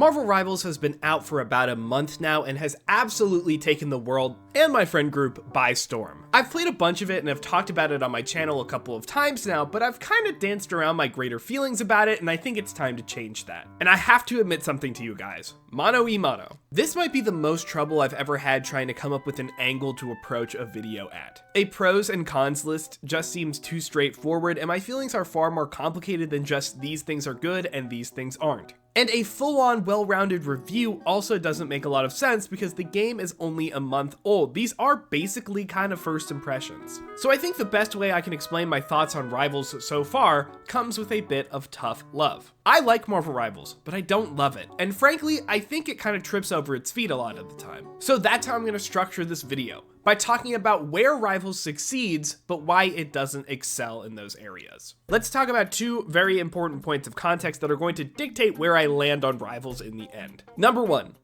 Marvel Rivals has been out for about a month now and has absolutely taken the world and my friend group by storm. I've played a bunch of it and have talked about it on my channel a couple of times now, but I've kind of danced around my greater feelings about it, and I think it's time to change that. And I have to admit something to you guys. Mano y mano. This might be the most trouble I've ever had trying to come up with an angle to approach a video at. A pros and cons list just seems too straightforward, and my feelings are far more complicated than just these things are good and these things aren't. And a full-on, well-rounded review also doesn't make a lot of sense because the game is only a month old. These are basically kind of first impressions. So I think the best way I can explain my thoughts on Rivals so far comes with a bit of tough love. I like Marvel Rivals, but I don't love it. And frankly, I think it kind of trips over its feet a lot of the time. So that's how I'm going to structure this video, by talking about where Rivals succeeds, but why it doesn't excel in those areas. Let's talk about two very important points of context that are going to dictate where I land on Rivals in the end. Number one,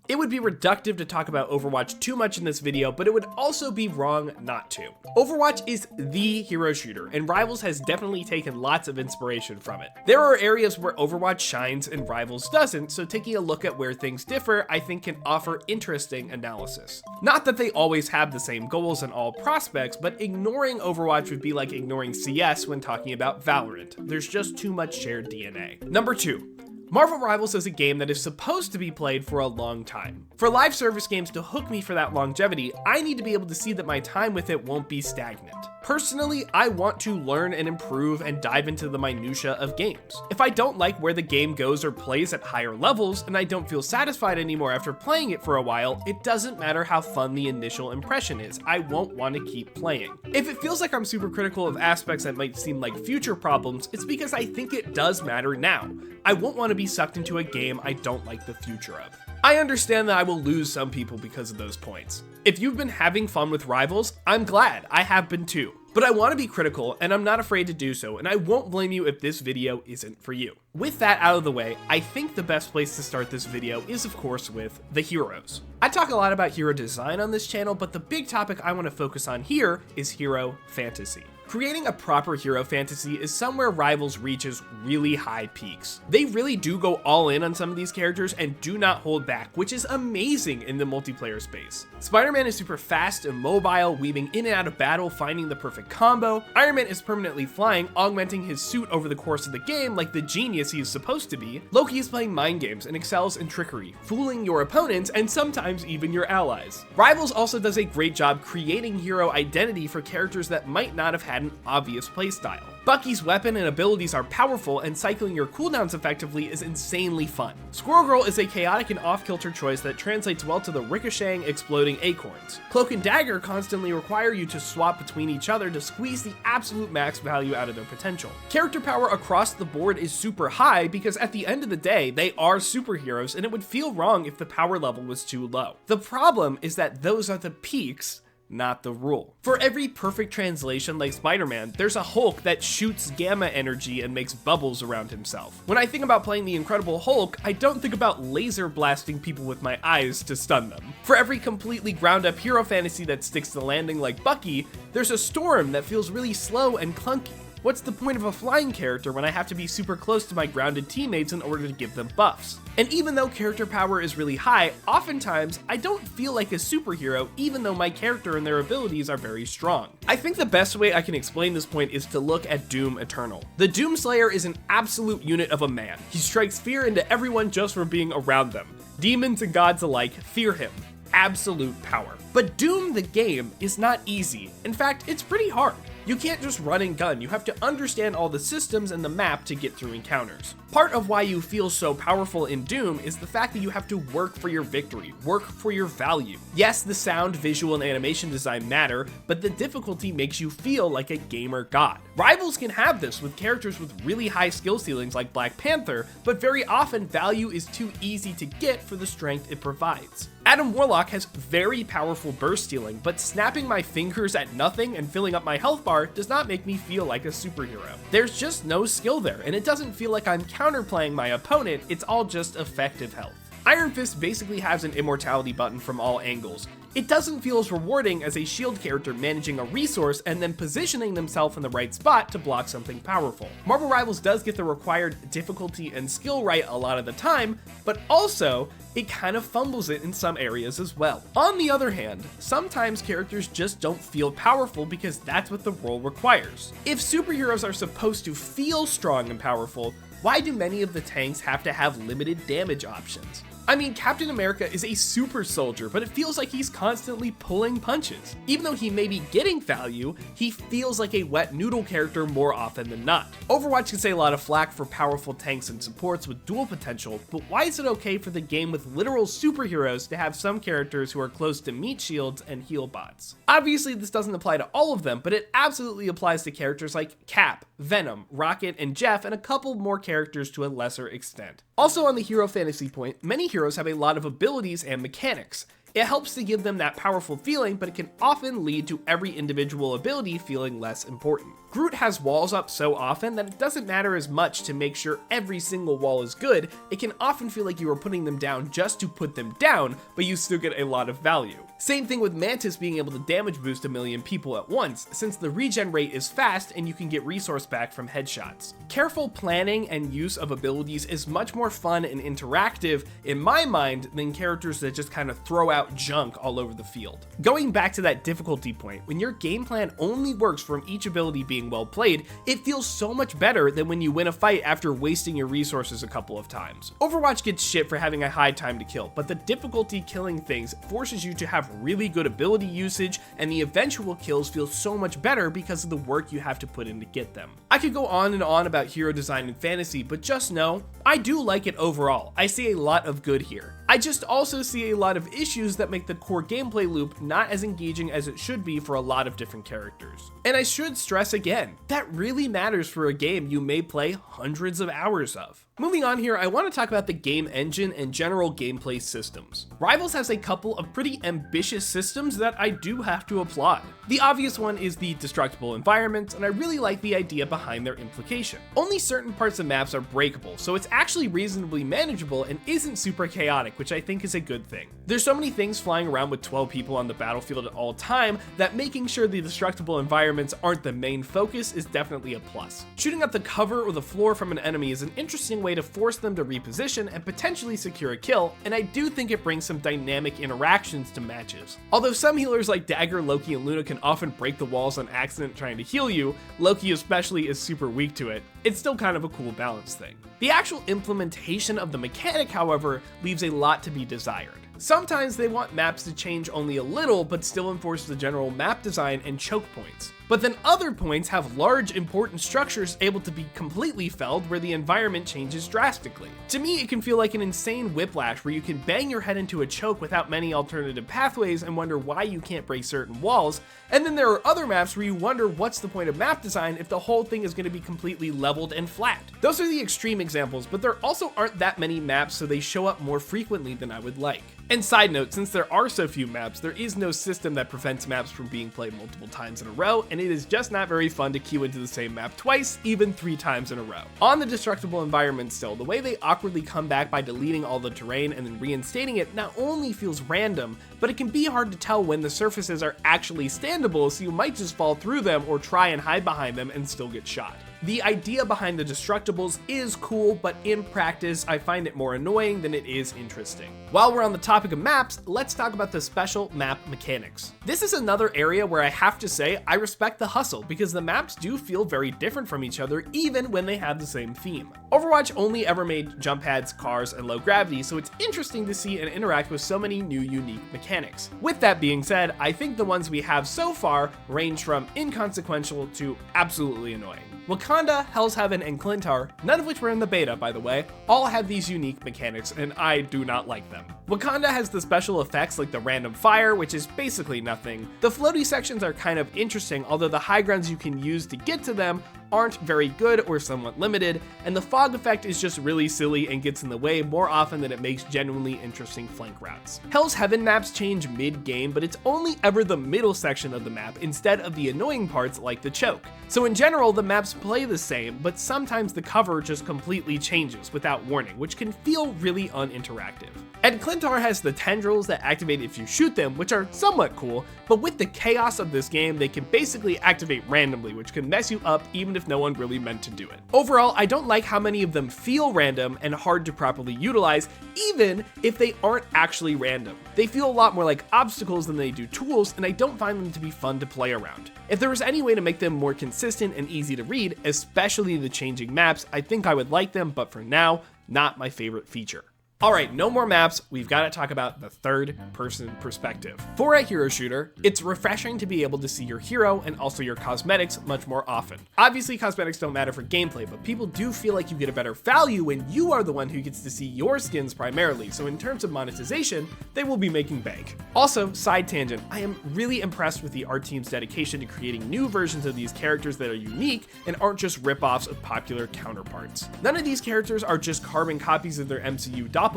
it would be reductive to talk about Overwatch too much in this video, but it would also be wrong not to. Overwatch is the hero shooter, and Rivals has definitely taken lots of inspiration from it. There are areas where Overwatch shines and Rivals doesn't, so taking a look at where things differ, I think can offer interesting analysis. Not that they always have the same goals in all prospects, but ignoring Overwatch would be like ignoring CS when talking about Valorant. There's just too much shared DNA. Number two, Marvel Rivals is a game that is supposed to be played for a long time. For live service games to hook me for that longevity, I need to be able to see that my time with it won't be stagnant. Personally, I want to learn and improve and dive into the minutia of games. If I don't like where the game goes or plays at higher levels, and I don't feel satisfied anymore after playing it for a while, it doesn't matter how fun the initial impression is, I won't want to keep playing. If it feels like I'm super critical of aspects that might seem like future problems, it's because I think it does matter now. I won't want to be sucked into a game I don't like the future of. I understand that I will lose some people because of those points. If you've been having fun with Rivals, I'm glad. I have been too. But I want to be critical, and I'm not afraid to do so, and I won't blame you if this video isn't for you. With that out of the way, I think the best place to start this video is, of course, with the heroes. I talk a lot about hero design on this channel, but the big topic I want to focus on here is hero fantasy. Creating a proper hero fantasy is somewhere Rivals reaches really high peaks. They really do go all in on some of these characters and do not hold back, which is amazing in the multiplayer space. Spider-Man is super fast and mobile, weaving in and out of battle, finding the perfect combo. Iron Man is permanently flying, augmenting his suit over the course of the game like the genius he is supposed to be. Loki is playing mind games and excels in trickery, fooling your opponents and sometimes even your allies. Rivals also does a great job creating hero identity for characters that might not have had an obvious playstyle. Bucky's weapon and abilities are powerful, and cycling your cooldowns effectively is insanely fun. Squirrel Girl is a chaotic and off-kilter choice that translates well to the ricocheting, exploding acorns. Cloak and Dagger constantly require you to swap between each other to squeeze the absolute max value out of their potential. Character power across the board is super high because at the end of the day, they are superheroes, and it would feel wrong if the power level was too low. The problem is that those are the peaks, not the rule. For every perfect translation like Spider-Man, there's a Hulk that shoots gamma energy and makes bubbles around himself. When I think about playing the Incredible Hulk, I don't think about laser blasting people with my eyes to stun them. For every completely ground up hero fantasy that sticks to the landing like Bucky, there's a Storm that feels really slow and clunky. What's the point of a flying character when I have to be super close to my grounded teammates in order to give them buffs? And even though character power is really high, oftentimes I don't feel like a superhero even though my character and their abilities are very strong. I think the best way I can explain this point is to look at Doom Eternal. The Doomslayer is an absolute unit of a man. He strikes fear into everyone just from being around them. Demons and gods alike fear him. Absolute power. But Doom the game is not easy. In fact, it's pretty hard. You can't just run and gun, you have to understand all the systems and the map to get through encounters. Part of why you feel so powerful in Doom is the fact that you have to work for your victory, work for your value. Yes, the sound, visual, and animation design matter, but the difficulty makes you feel like a gamer god. Rivals can have this with characters with really high skill ceilings like Black Panther, but very often value is too easy to get for the strength it provides. Adam Warlock has very powerful burst stealing, but snapping my fingers at nothing and filling up my health bar does not make me feel like a superhero. There's just no skill there, and it doesn't feel like I'm counterplaying my opponent, it's all just effective health. Iron Fist basically has an immortality button from all angles. It doesn't feel as rewarding as a shield character managing a resource and then positioning themselves in the right spot to block something powerful. Marvel Rivals does get the required difficulty and skill right a lot of the time, but also, it kind of fumbles it in some areas as well. On the other hand, sometimes characters just don't feel powerful because that's what the role requires. If superheroes are supposed to feel strong and powerful, why do many of the tanks have to have limited damage options? I mean, Captain America is a super soldier, but it feels like he's constantly pulling punches. Even though he may be getting value, he feels like a wet noodle character more often than not. Overwatch can say a lot of flack for powerful tanks and supports with dual potential, but why is it okay for the game with literal superheroes to have some characters who are close to meat shields and heal bots? Obviously, this doesn't apply to all of them, but it absolutely applies to characters like Cap, Venom, Rocket, and Jeff, and a couple more characters to a lesser extent. Also on the hero fantasy point, many heroes have a lot of abilities and mechanics. It helps to give them that powerful feeling, but it can often lead to every individual ability feeling less important. Groot has walls up so often that it doesn't matter as much to make sure every single wall is good. It can often feel like you are putting them down just to put them down, but you still get a lot of value. Same thing with Mantis being able to damage boost a million people at once, since the regen rate is fast and you can get resource back from headshots. Careful planning and use of abilities is much more fun and interactive, in my mind, than characters that just kind of throw out junk all over the field. Going back to that difficulty point, when your game plan only works from each ability being well played, it feels so much better than when you win a fight after wasting your resources a couple of times. Overwatch gets shit for having a high time to kill, but the difficulty killing things forces you to have really good ability usage, and the eventual kills feel so much better because of the work you have to put in to get them. I could go on and on about hero design in fantasy, but just know, I do like it overall. I see a lot of good here. I just also see a lot of issues that make the core gameplay loop not as engaging as it should be for a lot of different characters. And I should stress again, that really matters for a game you may play hundreds of hours of. Moving on here, I want to talk about the game engine and general gameplay systems. Rivals has a couple of pretty ambitious systems that I do have to applaud. The obvious one is the destructible environments, and I really like the idea behind their implication. Only certain parts of maps are breakable, so it's actually reasonably manageable and isn't super chaotic, which I think is a good thing. There's so many things flying around with 12 people on the battlefield at all time that making sure the destructible environments aren't the main focus is definitely a plus. Shooting up the cover or the floor from an enemy is an interesting way to force them to reposition and potentially secure a kill, and I do think it brings some dynamic interactions to matches. Although some healers like Dagger, Loki, and Luna can often break the walls on accident trying to heal you, Loki especially is super weak to it, it's still kind of a cool balance thing. The actual implementation of the mechanic, however, leaves a lot to be desired. Sometimes they want maps to change only a little, but still enforce the general map design and choke points. But then other points have large, important structures able to be completely felled where the environment changes drastically. To me, it can feel like an insane whiplash where you can bang your head into a choke without many alternative pathways and wonder why you can't break certain walls, and then there are other maps where you wonder what's the point of map design if the whole thing is going to be completely leveled and flat. Those are the extreme examples, but there also aren't that many maps, so they show up more frequently than I would like. And side note, since there are so few maps, there is no system that prevents maps from being played multiple times in a row, and it is just not very fun to queue into the same map twice, even 3 times in a row. On the destructible environment still, the way they awkwardly come back by deleting all the terrain and then reinstating it not only feels random, but it can be hard to tell when the surfaces are actually standable, so you might just fall through them or try and hide behind them and still get shot. The idea behind the Destructibles is cool, but in practice, I find it more annoying than it is interesting. While we're on the topic of maps, let's talk about the special map mechanics. This is another area where I have to say I respect the hustle, because the maps do feel very different from each other even when they have the same theme. Overwatch only ever made jump pads, cars, and low gravity, so it's interesting to see and interact with so many new unique mechanics. With that being said, I think the ones we have so far range from inconsequential to absolutely annoying. Wakanda, Hell's Heaven, and Clintar, none of which were in the beta by the way, all have these unique mechanics and I do not like them. Wakanda has the special effects like the random fire, which is basically nothing. The floaty sections are kind of interesting, although the high grounds you can use to get to them aren't very good or somewhat limited, and the fog effect is just really silly and gets in the way more often than it makes genuinely interesting flank routes. Hell's Heaven maps change mid-game, but it's only ever the middle section of the map instead of the annoying parts like the choke. So in general, the maps play the same, but sometimes the cover just completely changes without warning, which can feel really uninteractive. And Clintar has the tendrils that activate if you shoot them, which are somewhat cool, but with the chaos of this game, they can basically activate randomly, which can mess you up even if no one really meant to do it. Overall, I don't like how many of them feel random and hard to properly utilize, even if they aren't actually random. They feel a lot more like obstacles than they do tools, and I don't find them to be fun to play around. If there was any way to make them more consistent and easy to read, especially the changing maps, I think I would like them, but for now, not my favorite feature. Alright, no more maps, we've got to talk about the third-person perspective. For a hero shooter, it's refreshing to be able to see your hero and also your cosmetics much more often. Obviously, cosmetics don't matter for gameplay, but people do feel like you get a better value when you are the one who gets to see your skins primarily, so in terms of monetization, they will be making bank. Also, side tangent, I am really impressed with the art team's dedication to creating new versions of these characters that are unique and aren't just rip-offs of popular counterparts. None of these characters are just carbon copies of their MCU doppelgangers,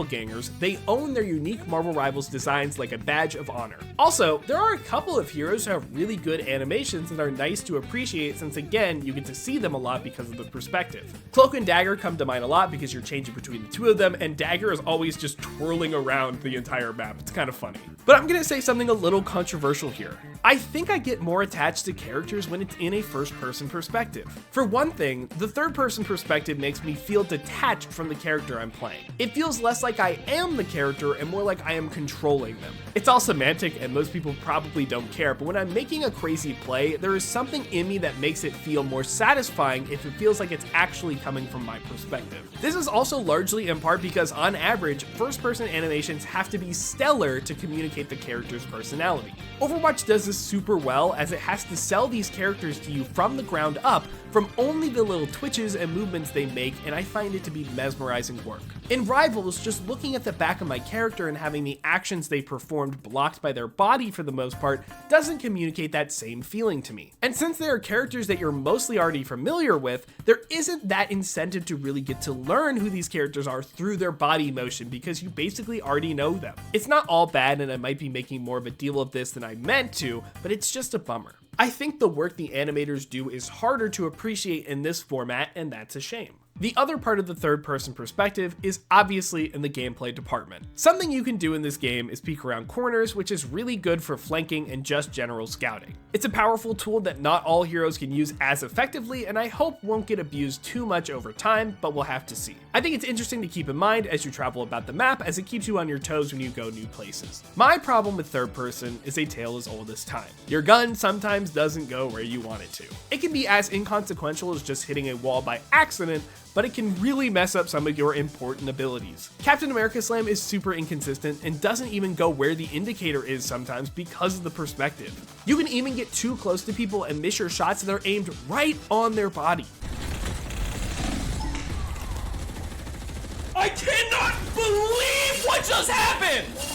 they own their unique Marvel Rivals designs like a badge of honor. Also, there are a couple of heroes who have really good animations that are nice to appreciate since again, you get to see them a lot because of the perspective. Cloak and Dagger come to mind a lot because you're changing between the two of them, and Dagger is always just twirling around the entire map. It's kind of funny. But I'm gonna say something a little controversial here. I think I get more attached to characters when it's in a first-person perspective. For one thing, the third-person perspective makes me feel detached from the character I'm playing. It feels less like I am the character and more like I am controlling them. It's all semantic and most people probably don't care, but when I'm making a crazy play, there is something in me that makes it feel more satisfying if it feels like it's actually coming from my perspective. This is also largely in part because on average, first-person animations have to be stellar to communicate the character's personality. Overwatch does this super well as it has to sell these characters to you from the ground up from only the little twitches and movements they make, and I find it to be mesmerizing work. In Rivals, just looking at the back of my character and having the actions they performed blocked by their body for the most part doesn't communicate that same feeling to me. And since they are characters that you're mostly already familiar with, there isn't that incentive to really get to learn who these characters are through their body motion because you basically already know them. It's not all bad and I might be making more of a deal of this than I meant to, but it's just a bummer. I think the work the animators do is harder to appreciate in this format, and that's a shame. The other part of the third-person perspective is obviously in the gameplay department. Something you can do in this game is peek around corners, which is really good for flanking and just general scouting. It's a powerful tool that not all heroes can use as effectively, and I hope won't get abused too much over time, but we'll have to see. I think it's interesting to keep in mind as you travel about the map, as it keeps you on your toes when you go new places. My problem with third person is a tale as old as time. Your gun sometimes doesn't go where you want it to. It can be as inconsequential as just hitting a wall by accident, but it can really mess up some of your important abilities. Captain America Slam is super inconsistent and doesn't even go where the indicator is sometimes because of the perspective. You can even get too close to people and miss your shots that are aimed right on their body. I cannot believe what just happened!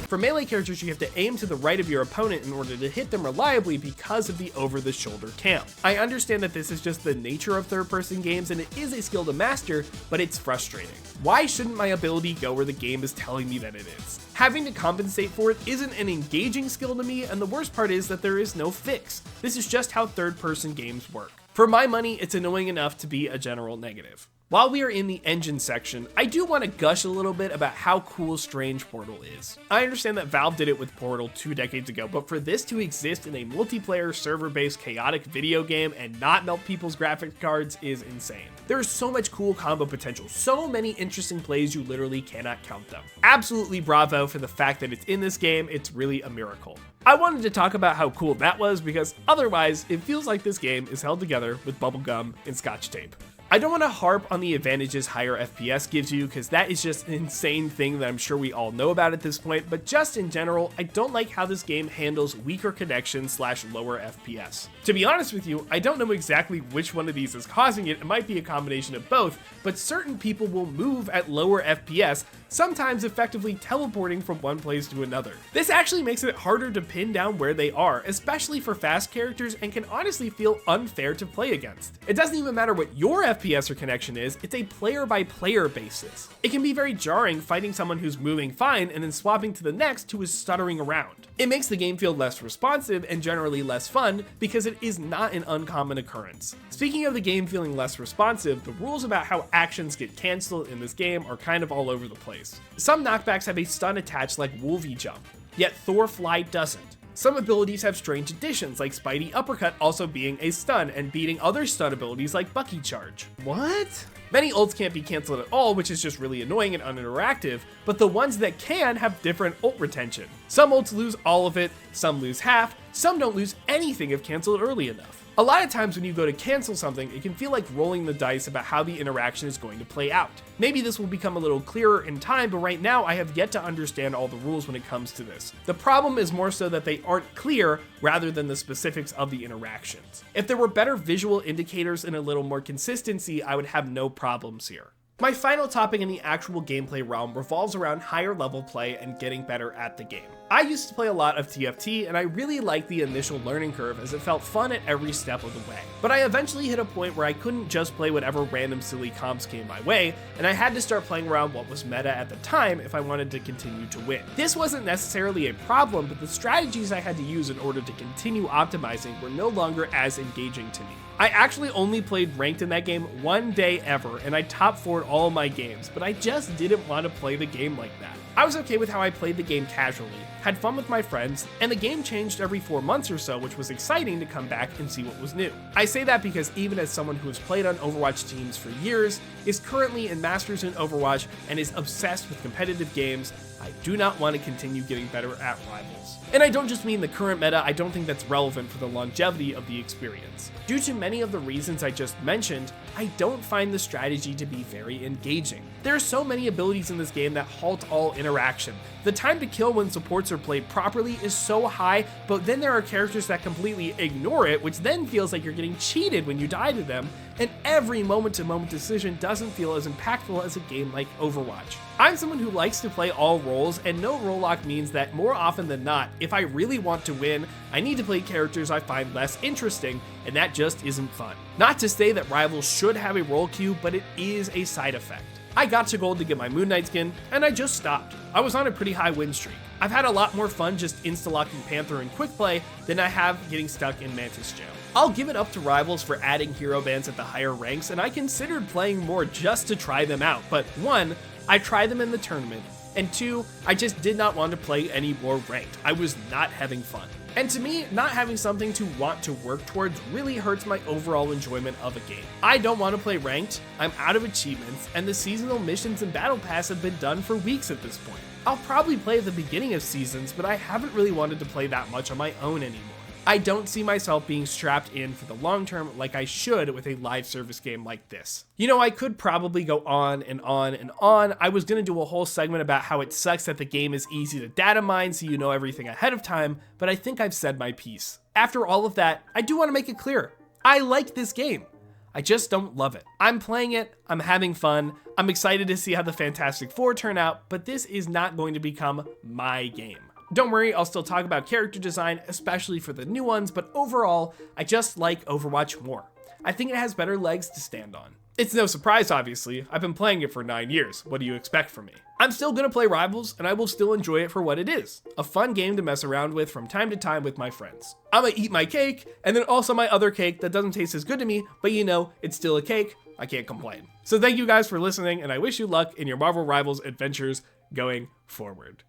For melee characters, you have to aim to the right of your opponent in order to hit them reliably because of the over-the-shoulder cam. I understand that this is just the nature of third-person games and it is a skill to master, but it's frustrating. Why shouldn't my ability go where the game is telling me that it is? Having to compensate for it isn't an engaging skill to me, and the worst part is that there is no fix. This is just how third-person games work. For my money, it's annoying enough to be a general negative. While we are in the engine section, I do want to gush a little bit about how cool Strange Portal is. I understand that Valve did it with Portal 2 decades ago, but for this to exist in a multiplayer server-based chaotic video game and not melt people's graphics cards is insane. There is so much cool combo potential, so many interesting plays you literally cannot count them. Absolutely bravo for the fact that it's in this game, it's really a miracle. I wanted to talk about how cool that was because otherwise it feels like this game is held together with bubblegum and scotch tape. I don't want to harp on the advantages higher FPS gives you, because that is just an insane thing that I'm sure we all know about at this point, but just in general, I don't like how this game handles weaker connection / lower FPS. To be honest with you, I don't know exactly which one of these is causing it. It might be a combination of both, but certain people will move at lower FPS, sometimes effectively teleporting from one place to another. This actually makes it harder to pin down where they are, especially for fast characters, and can honestly feel unfair to play against. It doesn't even matter what your FPS or connection is, it's a player by player basis. It can be very jarring fighting someone who's moving fine and then swapping to the next who is stuttering around. It makes the game feel less responsive and generally less fun, because it is not an uncommon occurrence. Speaking of the game feeling less responsive, the rules about how actions get cancelled in this game are kind of all over the place. Some knockbacks have a stun attached like Wolvie Jump, yet Thor Fly doesn't. Some abilities have strange additions, like Spidey Uppercut also being a stun and beating other stun abilities like Bucky Charge. What? Many ults can't be cancelled at all, which is just really annoying and uninteractive, but the ones that can have different ult retention. Some ults lose all of it, some lose half, some don't lose anything if cancelled early enough. A lot of times when you go to cancel something, it can feel like rolling the dice about how the interaction is going to play out. Maybe this will become a little clearer in time, but right now I have yet to understand all the rules when it comes to this. The problem is more so that they aren't clear rather than the specifics of the interactions. If there were better visual indicators and a little more consistency, I would have no problems here. My final topic in the actual gameplay realm revolves around higher level play and getting better at the game. I used to play a lot of TFT, and I really liked the initial learning curve as it felt fun at every step of the way. But I eventually hit a point where I couldn't just play whatever random silly comps came my way, and I had to start playing around what was meta at the time if I wanted to continue to win. This wasn't necessarily a problem, but the strategies I had to use in order to continue optimizing were no longer as engaging to me. I actually only played ranked in that game one day ever, and I top 4'd all my games, but I just didn't want to play the game like that. I was okay with how I played the game casually, had fun with my friends, and the game changed every 4 months or so, which was exciting to come back and see what was new. I say that because even as someone who has played on Overwatch teams for years, is currently in Masters in Overwatch, and is obsessed with competitive games, I do not want to continue getting better at Rivals. And I don't just mean the current meta, I don't think that's relevant for the longevity of the experience. Due to many of the reasons I just mentioned, I don't find the strategy to be very engaging. There are so many abilities in this game that halt all interaction. The time to kill when supports are played properly is so high, but then there are characters that completely ignore it, which then feels like you're getting cheated when you die to them, and every moment-to-moment decision doesn't feel as impactful as a game like Overwatch. I'm someone who likes to play all roles, and no role lock means that more often than not, if I really want to win, I need to play characters I find less interesting, and that just isn't fun. Not to say that Rivals should have a role queue, but it is a side effect. I got to gold to get my Moon Knight skin, and I just stopped. I was on a pretty high win streak. I've had a lot more fun just insta-locking Panther in quick play than I have getting stuck in Mantis jail. I'll give it up to Rivals for adding hero bands at the higher ranks, and I considered playing more just to try them out, but 1, I tried them in the tournament, and 2, I just did not want to play any more ranked. I was not having fun. And to me, not having something to want to work towards really hurts my overall enjoyment of a game. I don't want to play ranked, I'm out of achievements, and the seasonal missions and battle pass have been done for weeks at this point. I'll probably play at the beginning of seasons, but I haven't really wanted to play that much on my own anymore. I don't see myself being strapped in for the long term like I should with a live service game like this. You know, I could probably go on and on and on. I was gonna do a whole segment about how it sucks that the game is easy to data mine so you know everything ahead of time, but I think I've said my piece. After all of that, I do want to make it clear. I like this game. I just don't love it. I'm playing it, I'm having fun, I'm excited to see how the Fantastic Four turn out, but this is not going to become my game. Don't worry, I'll still talk about character design, especially for the new ones, but overall, I just like Overwatch more. I think it has better legs to stand on. It's no surprise, obviously. I've been playing it for 9 years. What do you expect from me? I'm still gonna play Rivals, and I will still enjoy it for what it is. A fun game to mess around with from time to time with my friends. I'm gonna eat my cake, and then also my other cake that doesn't taste as good to me, but you know, it's still a cake. I can't complain. So thank you guys for listening, and I wish you luck in your Marvel Rivals adventures going forward.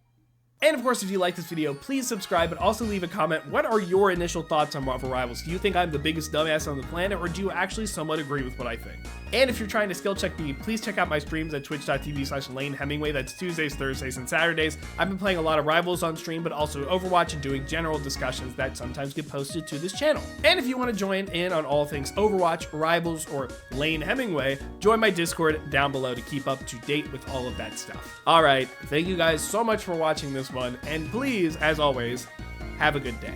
And of course, if you like this video, please subscribe, but also leave a comment. What are your initial thoughts on Marvel Rivals? Do you think I'm the biggest dumbass on the planet, or do you actually somewhat agree with what I think? And if you're trying to skill check me, please check out my streams at twitch.tv/LaneHemingway. That's Tuesdays, Thursdays, and Saturdays. I've been playing a lot of Rivals on stream, but also Overwatch, and doing general discussions that sometimes get posted to this channel. And if you want to join in on all things Overwatch, Rivals, or Lane Hemingway, join my Discord down below to keep up to date with all of that stuff. All right, thank you guys so much for watching this one, and please, as always, have a good day.